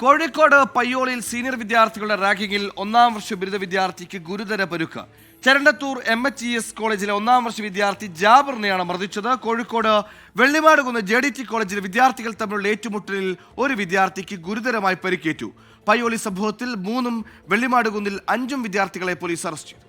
Kozhikode പയ്യോളിൽ senior വിദ്യാർത്ഥികളുടെ റാങ്കിങ്ങിൽ ഒന്നാം വർഷ ബിരുദ വിദ്യാർത്ഥിക്ക് ഗുരുതര പരുക്ക്. ചെരണ്ടത്തൂർ MHES കോളേജിലെ ഒന്നാം വർഷ വിദ്യാർത്ഥി ജാബിറിനെയാണ് മർദ്ദിച്ചത്. കോഴിക്കോട് വെള്ളിമാടുകുന്ന് JDT കോളേജിലെ വിദ്യാർത്ഥികൾ തമ്മിലുള്ള ഏറ്റുമുട്ടലിൽ ഒരു വിദ്യാർത്ഥിക്ക് ഗുരുതരമായി പരിക്കേറ്റു. പയ്യോളി സംഭവത്തിൽ 3-ഉം വെള്ളിമാടുകുന്നിൽ 5-ഉം വിദ്യാർത്ഥികളെ പോലീസ് അറസ്റ്റ് ചെയ്തു.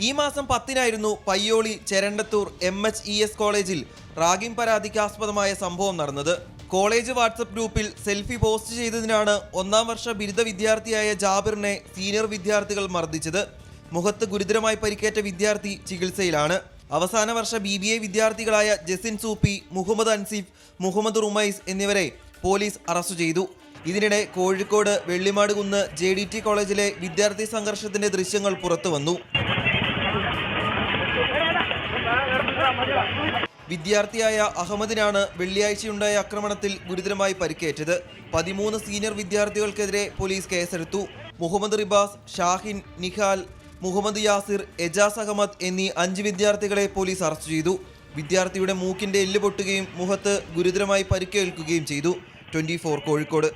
ഈ മാസം 10-നായിരുന്നു പയ്യോളി ചെരണ്ടത്തൂർ MHES കോളേജിൽ റാഗിംഗ് പരാതിക്കാസ്പദമായ സംഭവം നടന്നത്. കോളേജ് വാട്സപ്പ് ഗ്രൂപ്പിൽ സെൽഫി പോസ്റ്റ് ചെയ്തതിനാണ് ഒന്നാം വർഷ ബിരുദ വിദ്യാർത്ഥിയായ ജാബിറിനെ സീനിയർ വിദ്യാർത്ഥികൾ മർദ്ദിച്ചത്. മുഖത്ത് ഗുരുതരമായി പരിക്കേറ്റ വിദ്യാർത്ഥി ചികിത്സയിലാണ്. അവസാന വർഷ BBA വിദ്യാർത്ഥികളായ ജസിൻ സൂപ്പി, മുഹമ്മദ് അൻസിഫ്, മുഹമ്മദ് റുമൈസ് എന്നിവരെ പോലീസ് അറസ്റ്റ് ചെയ്തു. ഇതിനിടെ കോഴിക്കോട് വെള്ളിമാടുകുന്ന് JDT കോളേജിലെ വിദ്യാർത്ഥി സംഘർഷത്തിന്റെ ദൃശ്യങ്ങൾ പുറത്തുവന്നു. വിദ്യാർത്ഥിയായ അഹമ്മദിനാണ് വെള്ളിയാഴ്ചയുണ്ടായ ആക്രമണത്തിൽ ഗുരുതരമായി പരിക്കേറ്റത്. 13 സീനിയർ വിദ്യാർത്ഥികൾക്കെതിരെ പോലീസ് കേസെടുത്തു. മുഹമ്മദ് റിബാസ്, ഷാഹിൻ, നിഹാൽ, മുഹമ്മദ് യാസിർ, എജാസ് അഹമ്മദ് എന്നീ 5 വിദ്യാർത്ഥികളെ പോലീസ് അറസ്റ്റ് ചെയ്തു. വിദ്യാർത്ഥിയുടെ മൂക്കിന്റെ എല്ല് പൊട്ടുകയും മുഖത്ത് ഗുരുതരമായി പരിക്കേൽക്കുകയും ചെയ്തു. 24 കോഴിക്കോട്.